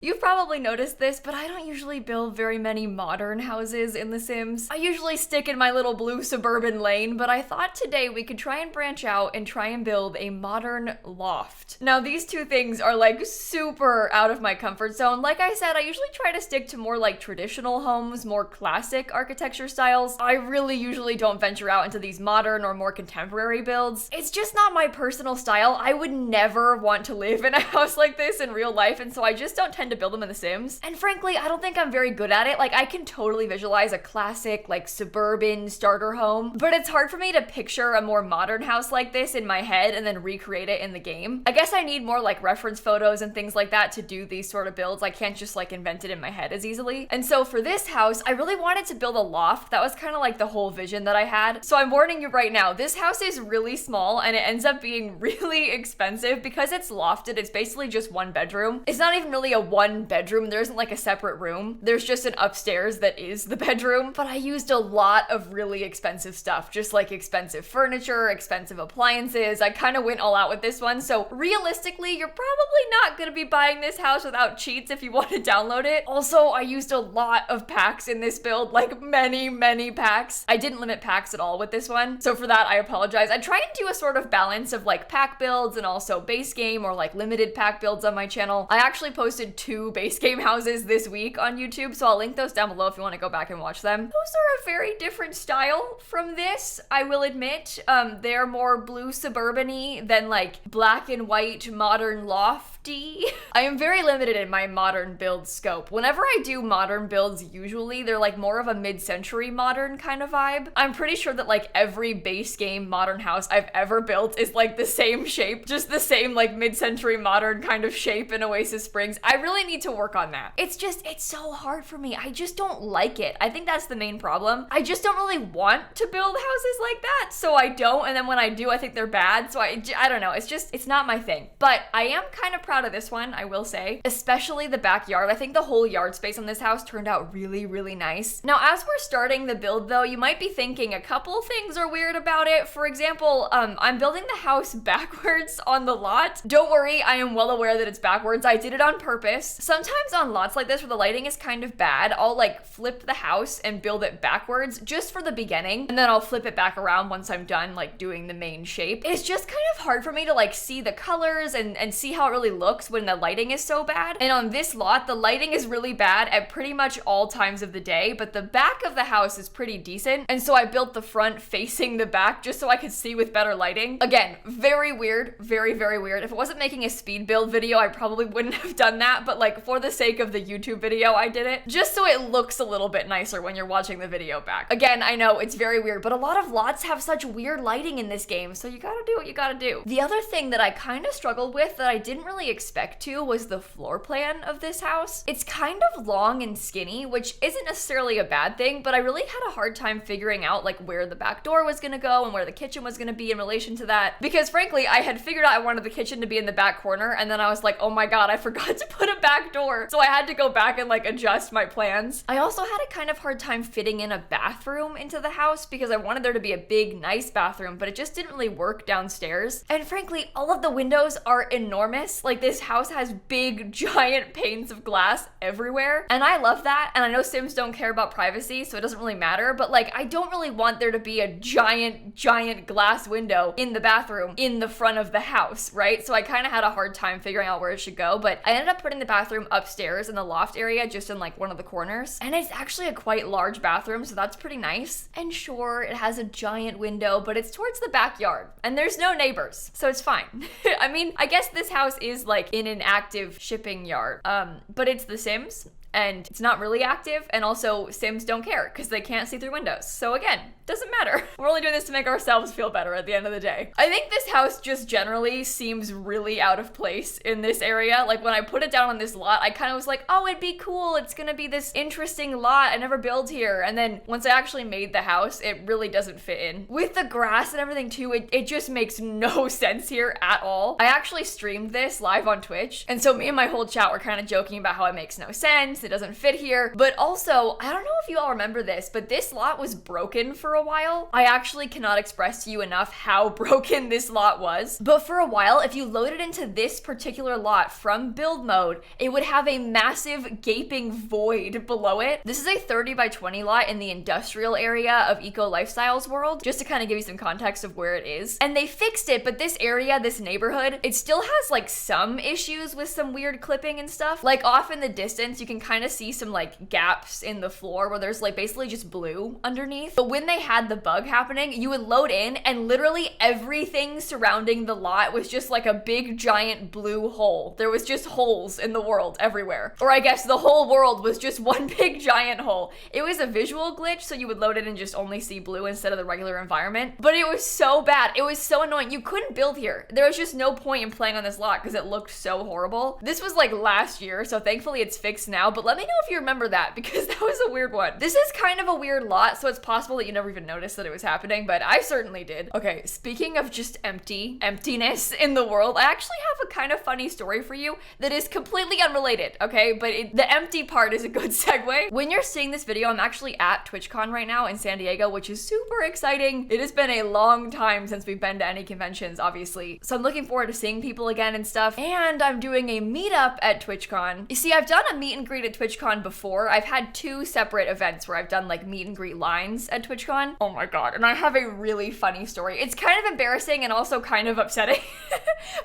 You've probably noticed this, but I don't usually build very many modern houses in The Sims. I usually stick in my little blue suburban lane, but I thought today we could try and branch out and try and build a modern loft. Now, these two things are like super out of my comfort zone. Like I said, I usually try to stick to more like traditional homes, more classic architecture styles. I really usually don't venture out into these modern or more contemporary builds. It's just not my personal style. I would never want to live in a house like this in real life, and so I just don't tend to build them in The Sims. And frankly, I don't think I'm very good at it. Like, I can totally visualize a classic, like, suburban starter home, but it's hard for me to picture a more modern house like this in my head and then recreate it in the game. I guess I need more, like, reference photos and things like that to do these sort of builds. I can't just, like, invent it in my head as easily. And so for this house, I really wanted to build a loft. That was kind of like the whole vision that I had. So I'm warning you right now, this house is really small and it ends up being really expensive because it's lofted. It's basically just one bedroom. It's not even really a one bedroom. There isn't like a separate room. There's just an upstairs that is the bedroom. But I used a lot of really expensive stuff, just like expensive furniture, expensive appliances. I kind of went all out with this one. So realistically, you're probably not going to be buying this house without cheats if you want to download it. Also, I used a lot of packs in this build, like many packs. I didn't limit packs at all with this one. So for that, I apologize. I try and do a sort of balance of like pack builds and also base game or like limited pack builds on my channel. I actually posted 2 base game houses this week on YouTube, so I'll link those down below if you want to go back and watch them. Those are a very different style from this, I will admit. They're more blue suburban-y than like black and white modern lofty. I am very limited in my modern build scope. Whenever I do modern builds, usually they're like more of a mid-century modern kind of vibe. I'm pretty sure that like every base game modern house I've ever built is like the same shape, just the same like mid-century modern kind of shape in Oasis Springs. I really need to work on that. It's so hard for me. I just don't like it. I think that's the main problem. I just don't really want to build houses like that, so I don't, and then when I do, I think they're bad, so I don't know. It's not my thing. But I am kind of proud of this one, I will say, especially the backyard. I think the whole yard space on this house turned out really nice. Now, as we're starting the build though, you might be thinking a couple things are weird about it. For example, I'm building the house backwards on the lot. Don't worry, I am well aware that it's backwards. I did it on purpose. Sometimes on lots like this where the lighting is kind of bad, I'll like flip the house and build it backwards just for the beginning, and then I'll flip it back around once I'm done like doing the main shape. It's just kind of hard for me to like see the colors and see how it really looks when the lighting is so bad. And on this lot, the lighting is really bad at pretty much all times of the day, but the back of the house is pretty decent. And so I built the front facing the back just so I could see with better lighting. Again, very weird, very weird. If it wasn't making a speed build video, I probably wouldn't have done that, but like for the sake of the YouTube video, I did it just so it looks a little bit nicer when you're watching the video back. Again, I know it's very weird, but a lot of lots have such weird lighting in this game, so you gotta do what you gotta do. The other thing that I kind of struggled with that I didn't really expect to was the floor plan of this house. It's kind of long and skinny, which isn't necessarily a bad thing, but I really had a hard time figuring out like where the back door was gonna go and where the kitchen was gonna be in relation to that, because frankly, I had figured out I wanted the kitchen to be in the back corner, and then I was like, oh my god, I forgot to put a back door. So I had to go back and like adjust my plans. I also had a kind of hard time fitting in a bathroom into the house because I wanted there to be a big, nice bathroom, but it just didn't really work downstairs. And frankly, all of the windows are enormous. Like this house has big, giant panes of glass everywhere. And I love that. And I know Sims don't care about privacy, so it doesn't really matter, but like, I don't really want there to be a giant glass window in the bathroom in the front of the house, right? So I kind of had a hard time figuring out where it should go, but I ended up putting the bathroom upstairs in the loft area, just in like one of the corners. And it's actually a quite large bathroom, so that's pretty nice. And sure, it has a giant window, but it's towards the backyard and there's no neighbors, so it's fine. I mean, I guess this house is like in an active shipping yard, but it's The Sims and it's not really active, and also Sims don't care because they can't see through windows. So again, doesn't matter. We're only doing this to make ourselves feel better at the end of the day. I think this house just generally seems really out of place in this area. Like when I put it down on this lot, I kind of was like, oh, it'd be cool. It's gonna be this interesting lot. I never built here. And then once I actually made the house, it really doesn't fit in. With the grass and everything too, it just makes no sense here at all. I actually streamed this live on Twitch, and so me and my whole chat were kind of joking about how it makes no sense. It doesn't fit here. But also, I don't know if you all remember this, but this lot was broken for a while. I actually cannot express to you enough how broken this lot was. But for a while, if you loaded into this particular lot from build mode, it would have a massive gaping void below it. This is a 30 by 20 lot in the industrial area of Eco Lifestyles World, just to kind of give you some context of where it is. And they fixed it, but this area, this neighborhood, it still has like some issues with some weird clipping and stuff. Like off in the distance, you can kind of see some like gaps in the floor where there's like basically just blue underneath. But when they had the bug happening, you would load in and literally everything surrounding the lot was just like a big giant blue hole. There was just holes in the world everywhere. Or I guess the whole world was just one big giant hole. It was a visual glitch, so you would load it and just only see blue instead of the regular environment. But it was so bad. It was so annoying. You couldn't build here. There was just no point in playing on this lot because it looked so horrible. This was like last year, so thankfully it's fixed now, but let me know if you remember that because that was a weird one. This is kind of a weird lot, so it's possible that you never even noticed that it was happening, but I certainly did. Okay, speaking of just emptiness in the world, I actually have a kind of funny story for you that is completely unrelated, okay? But the empty part is a good segue. When you're seeing this video, I'm actually at TwitchCon right now in San Diego, which is super exciting. It has been a long time since we've been to any conventions, obviously. So I'm looking forward to seeing people again and stuff. And I'm doing a meetup at TwitchCon. You see, I've done a meet and greet at TwitchCon before. I've had 2 separate events where I've done like meet and greet lines at TwitchCon. Oh my god, and I have a really funny story. It's kind of embarrassing and also kind of upsetting,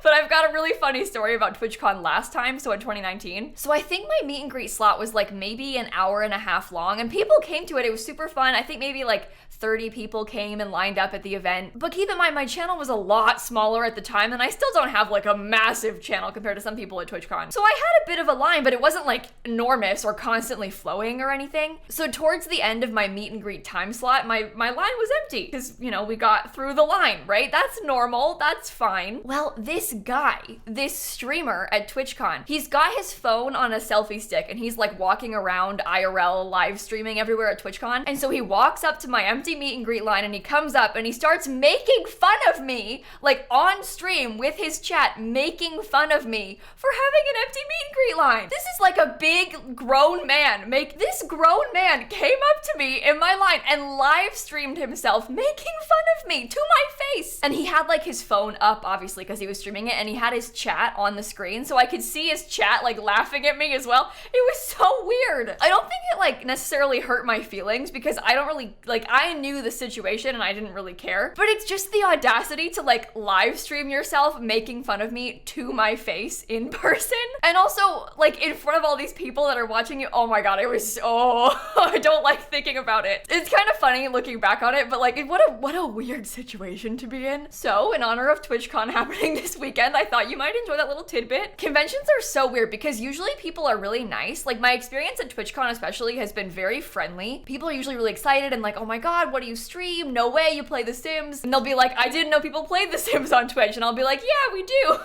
but I've got a really funny story about TwitchCon last time, so in 2019. So I think my meet and greet slot was like maybe an hour and a half long, and people came to it. It was super fun. I think maybe like 30 people came and lined up at the event. But keep in mind, my channel was a lot smaller at the time, and I still don't have like a massive channel compared to some people at TwitchCon. So I had a bit of a line, but it wasn't like enormous or constantly flowing or anything. So towards the end of my meet and greet time slot, my line was empty because, you know, we got through the line, right? That's normal. That's fine. Well, this guy, this streamer at TwitchCon, he's got his phone on a selfie stick and he's like walking around IRL live streaming everywhere at TwitchCon. And so he walks up to my empty meet and greet line and he comes up and he starts making fun of me, like on stream with his chat, making fun of me for having an empty meet and greet line. This is like a big grown man. This grown man came up to me in my line and live streamed himself making fun of me to my face. And he had like his phone up, obviously, because he was streaming it, and he had his chat on the screen, so I could see his chat like laughing at me as well. It was so weird. I don't think it like necessarily hurt my feelings because I don't really, like, I knew the situation and I didn't really care, but it's just the audacity to like live stream yourself making fun of me to my face in person, and also like in front of all these people that are watching you. Oh my god, it was so I don't like thinking about it. It's kind of funny looking back on it, but like what a weird situation to be in. So in honor of TwitchCon happening this weekend, I thought you might enjoy that little tidbit. Conventions are so weird because usually people are really nice. Like my experience at TwitchCon especially has been very friendly. People are usually really excited and like, oh my god, what do you stream? No way, you play The Sims. And they'll be like, I didn't know people played The Sims on Twitch. And I'll be like, yeah, we do.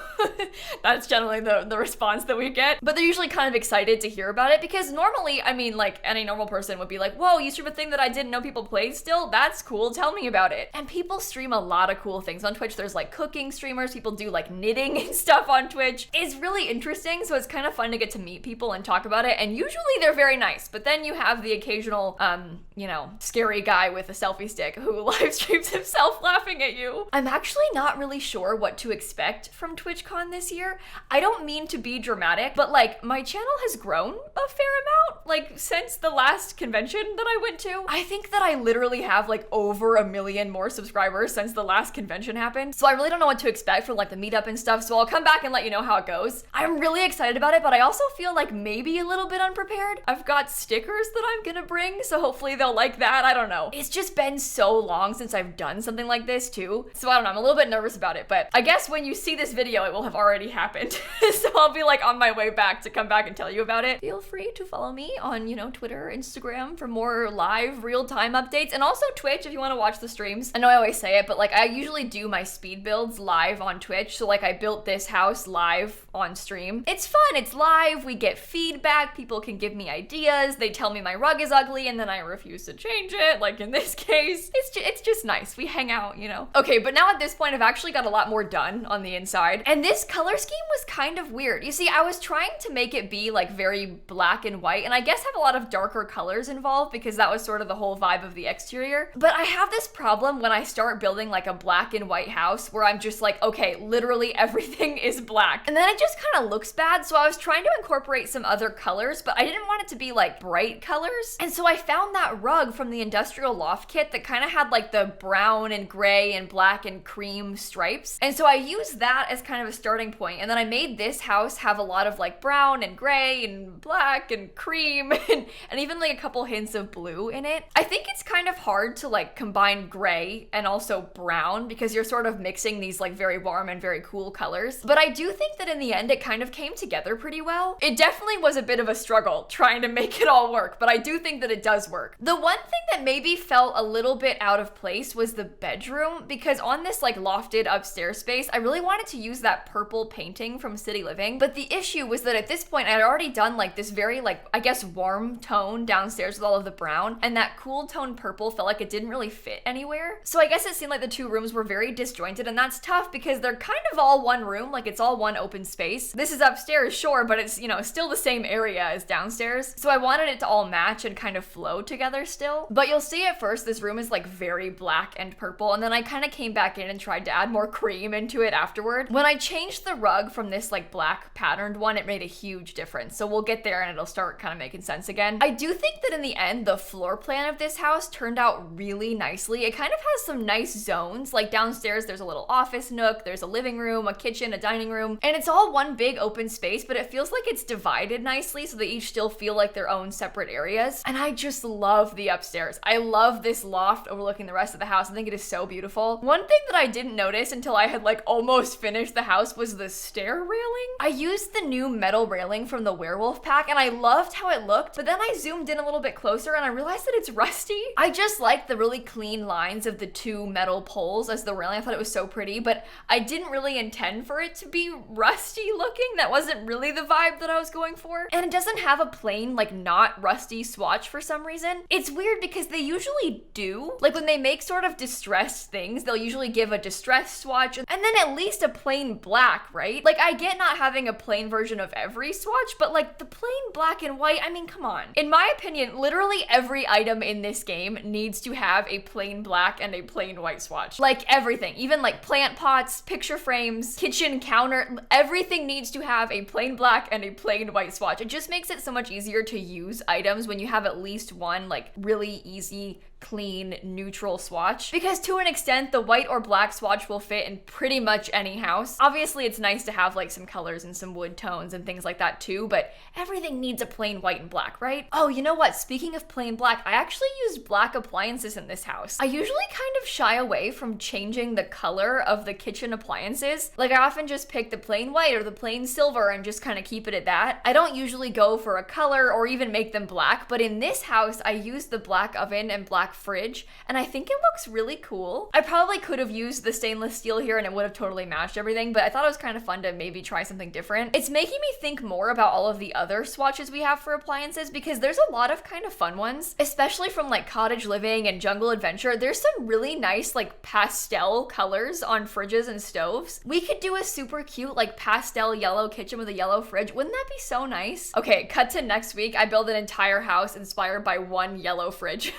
That's generally the response that we get. But they're usually kind of excited to hear about it because normally, I mean, like any normal person would be like, whoa, you stream a thing that I didn't know people played still? That's cool, tell me about it. And people stream a lot of cool things on Twitch. There's like cooking streamers, people do like knitting and stuff on Twitch. It's really interesting, so it's kind of fun to get to meet people and talk about it, and usually they're very nice, but then you have the occasional, you know, scary guy with a selfie stick who live streams himself laughing at you. I'm actually not really sure what to expect from TwitchCon this year. I don't mean to be dramatic, but like my channel has grown a fair amount, like since the last convention that I went to. I think that I literally have like over 1 million more subscribers since the last convention happened. So I really don't know what to expect from like the meetup and stuff, so I'll come back and let you know how it goes. I'm really excited about it, but I also feel like maybe a little bit unprepared. I've got stickers that I'm gonna bring, so hopefully they'll like that. I don't know. It's just been so long since I've done something like this too. So I don't know, I'm a little bit nervous about it, but I guess when you see this video, it will have already happened. So I'll be like on my way back to come back and tell you about it. Feel free to follow me on, you know, Twitter, Instagram for more live real-time updates, and also Twitch if you want to watch the streams. I know I always say it, but like I usually do my speed builds live on Twitch. So like I built this house live on stream. It's fun, it's live, we get feedback, people can give me ideas, they tell me my rug is ugly and then I refuse to change it, like in this case. It's just nice, we hang out, you know. Okay, but now at this point I've actually got a lot more done on the inside, and this color scheme was kind of weird. You see, I was trying to make it be like very black and white, and I guess have a lot of darker colors involved because that was sort of the whole vibe of the exterior. But I have this problem when I start building like a black and white house where I'm just like, okay, literally everything is black. And then it just kind of looks bad, so I was trying to incorporate some other colors, but I didn't want it to be like bright colors. And so I found that rug from the industrial loft kit that kind of had like the brown and gray and black and cream stripes. And so I used that as kind of a starting point. And then I made this house have a lot of like brown and gray and black and cream and even like a couple hints of blue in it. I think it's kind of hard to like combine gray and also brown because you're sort of mixing these like very warm and very cool colors. But I do think that in the end it kind of came together pretty well. It definitely was a bit of a struggle trying to make it all work, but I do think that it does work. The one thing that maybe felt a little bit out of place was the bedroom, because on this like lofted upstairs space, I really wanted to use that purple painting from City Living. But the issue was that at this point I had already done like this very like, I guess, warm tone downstairs with all of the brown, and that cool tone purple felt like it didn't really fit anywhere. So I guess it seemed like the two rooms were very disjointed, and that's tough because they're kind of all one room, like it's all one open space. This is upstairs, sure, but it's, you know, still the same area as downstairs. So I wanted it to all match and kind of flow together still. But you'll see at first this room is like very black and purple, and then I kind of came back in and tried to add more cream into it afterward. When I changed the rug from this like black patterned one, it made a huge difference. So we'll get there and it'll start kind of making sense again. I do think that in the end, the floor plan of this house turned out really nicely. It kind of has some nice zones. Like downstairs, there's a little office nook, there's a living room, a kitchen, a dining room, and it's all one big open space, but it feels like it's divided nicely so they each still feel like their own separate areas. And I just love the upstairs. I love this loft overlooking the rest of the house. I think it is so beautiful. One thing that I didn't notice until I had like almost finished the house was the stair railing. I used the new metal railing from the werewolf pack and I loved how it looked, but then I zoomed in a little bit closer and I realized that it's rusty. I just like the really clean lines of the two metal poles as the railing. I thought it was so pretty, but I didn't really intend for it to be rusty looking. That wasn't really the vibe that I was going for. And it doesn't have a plain, like not rusty swatch for some reason. It's weird because they usually do. Like when they make sort of distressed things, they'll usually give a distressed swatch and then at least a plain black, right? Like I get not having a plain version of every swatch, but like the plain black and white, I mean, come on. In my opinion, literally every item in this game needs to have a plain black and a plain white swatch. Like everything, even like plant pots, picture frames, kitchen counter, everything needs to have a plain black and a plain white swatch. It just makes it so much easier to use items when you have at least one like really easy, clean, neutral swatch. Because to an extent, the white or black swatch will fit in pretty much any house. Obviously, it's nice to have like some colors and some wood tones and things like that too, but everything needs a plain white and black, right? Oh, you know what? Speaking of plain black, I actually used black appliances in this house. I usually kind of shy away from changing the color of the kitchen appliances. Like I often just pick the plain white or the plain silver and just kind of keep it at that. I don't usually go for a color or even make them black, but in this house, I used the black oven and black fridge, and I think it looks really cool. I probably could have used the stainless steel here and it would have totally matched everything, but I thought it was kind of fun to maybe try something different. It's making me think more about all of the other swatches we have for appliances because there's a lot of kind of fun ones, especially from like Cottage Living and Jungle Adventure. There's some really nice like pastel colors on fridges and stoves. We could do a super cute like pastel yellow kitchen with a yellow fridge. Wouldn't that be so nice? Okay, cut to next week. I build an entire house inspired by one yellow fridge.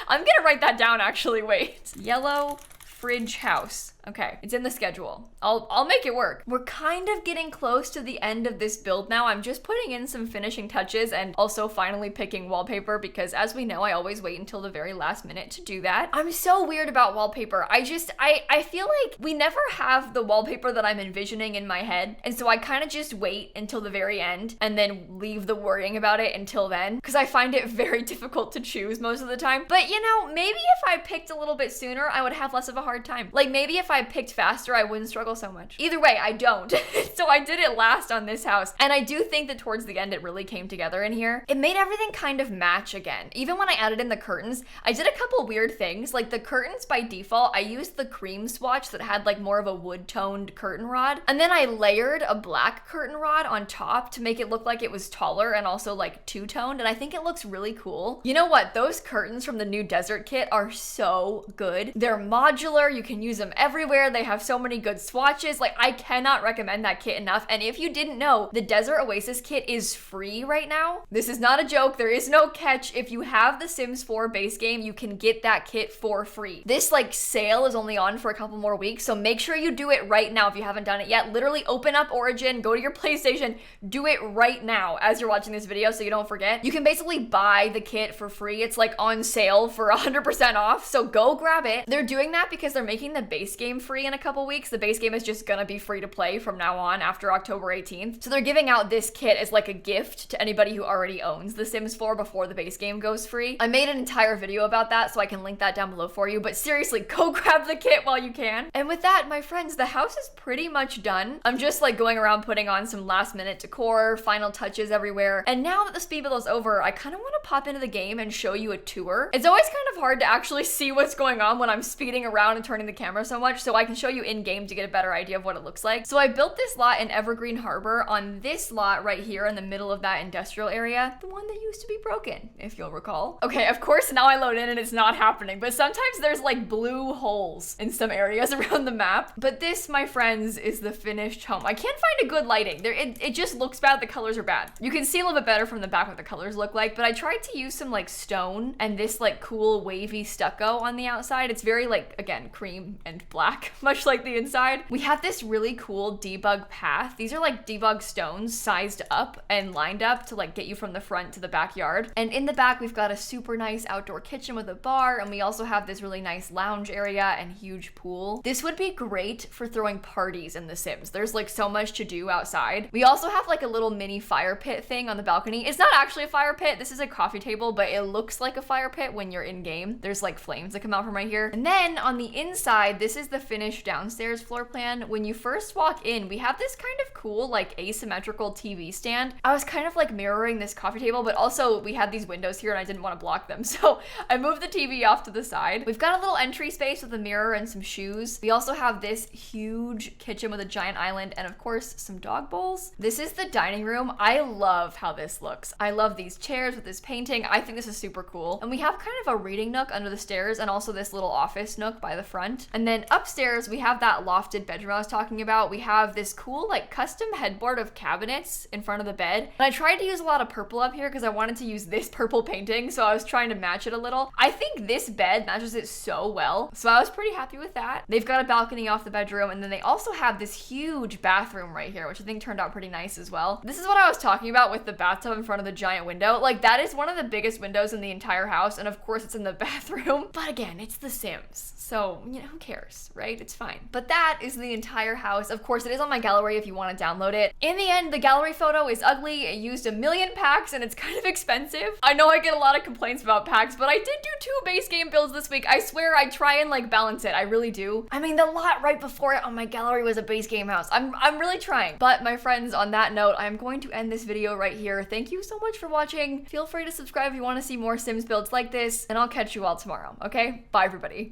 I'm gonna write that down actually, wait. Yellow fridge house. Okay, it's in the schedule. I'll make it work. We're kind of getting close to the end of this build now. I'm just putting in some finishing touches and also finally picking wallpaper because as we know, I always wait until the very last minute to do that. I'm so weird about wallpaper. I feel like we never have the wallpaper that I'm envisioning in my head. And so I kind of just wait until the very end and then leave the worrying about it until then because I find it very difficult to choose most of the time. But you know, maybe if I picked a little bit sooner, I would have less of a hard time. Like maybe if I picked faster, I wouldn't struggle so much. Either way, I don't. So I did it last on this house. And I do think that towards the end, it really came together in here. It made everything kind of match again. Even when I added in the curtains, I did a couple weird things. Like the curtains by default, I used the cream swatch that had like more of a wood toned curtain rod. And then I layered a black curtain rod on top to make it look like it was taller and also like two-toned. And I think it looks really cool. You know what? Those curtains from the new desert kit are so good. They're modular. You can use them everywhere. everywhere. They have so many good swatches. Like, I cannot recommend that kit enough. And if you didn't know, the Desert Oasis kit is free right now. This is not a joke. There is no catch. If you have the Sims 4 base game, you can get that kit for free. This like sale is only on for a couple more weeks, so make sure you do it right now if you haven't done it yet. Literally open up Origin, go to your PlayStation, do it right now as you're watching this video so you don't forget. You can basically buy the kit for free. It's like on sale for 100% off, so go grab it. They're doing that because they're making the base game free in a couple weeks. The base game is just gonna be free to play from now on after October 18th. So they're giving out this kit as like a gift to anybody who already owns The Sims 4 before the base game goes free. I made an entire video about that, so I can link that down below for you, but seriously, go grab the kit while you can. And with that, my friends, the house is pretty much done. I'm just like going around putting on some last minute decor, final touches everywhere. And now that the speed build is over, I kind of want to pop into the game and show you a tour. It's always kind of hard to actually see what's going on when I'm speeding around and turning the camera so much, so I can show you in game to get a better idea of what it looks like. So I built this lot in Evergreen Harbor on this lot right here in the middle of that industrial area, the one that used to be broken, if you'll recall. Okay, of course now I load in and it's not happening, but sometimes there's like blue holes in some areas around the map. But this, my friends, is the finished home. I can't find a good lighting. It just looks bad. The colors are bad. You can see a little bit better from the back what the colors look like, but I tried to use some like stone and this like cool wavy stucco on the outside. It's very like, again, cream and black, much like the inside. We have this really cool debug path. These are like debug stones sized up and lined up to like get you from the front to the backyard. And in the back, we've got a super nice outdoor kitchen with a bar, and we also have this really nice lounge area and huge pool. This would be great for throwing parties in The Sims. There's like so much to do outside. We also have like a little mini fire pit thing on the balcony. It's not actually a fire pit. This is a coffee table, but it looks like a fire pit when you're in game. There's like flames that come out from right here. And then on the inside, this is the finished downstairs floor plan. When you first walk in, we have this kind of cool like asymmetrical TV stand. I was kind of like mirroring this coffee table, but also we had these windows here and I didn't want to block them. So I moved the TV off to the side. We've got a little entry space with a mirror and some shoes. We also have this huge kitchen with a giant island and of course some dog bowls. This is the dining room. I love how this looks. I love these chairs with this painting. I think this is super cool. And we have kind of a reading nook under the stairs and also this little office nook by the front. And then upstairs, we have that lofted bedroom I was talking about. We have this cool like custom headboard of cabinets in front of the bed. And I tried to use a lot of purple up here because I wanted to use this purple painting, so I was trying to match it a little. I think this bed matches it so well, so I was pretty happy with that. They've got a balcony off the bedroom, and then they also have this huge bathroom right here, which I think turned out pretty nice as well. This is what I was talking about with the bathtub in front of the giant window. Like, that is one of the biggest windows in the entire house, and of course it's in the bathroom. But again, it's The Sims, so, you know, who cares, right? It's fine. But that is the entire house. Of course, it is on my gallery if you want to download it. In the end, the gallery photo is ugly. It used 1 million packs, and it's kind of expensive. I know I get a lot of complaints about packs, but I did do 2 base game builds this week. I swear I try and like balance it. I really do. I mean, the lot right before it on my gallery was a base game house. I'm really trying. But my friends, on that note, I'm going to end this video right here. Thank you so much for watching. Feel free to subscribe if you want to see more Sims builds like this, and I'll catch you all tomorrow, okay? Bye, everybody.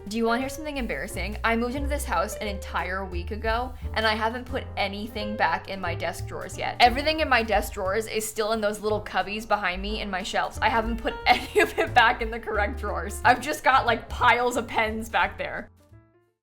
Do you want to hear something embarrassing? I moved into this house an entire week ago, and I haven't put anything back in my desk drawers yet. Everything in my desk drawers is still in those little cubbies behind me in my shelves. I haven't put any of it back in the correct drawers. I've just got like piles of pens back there.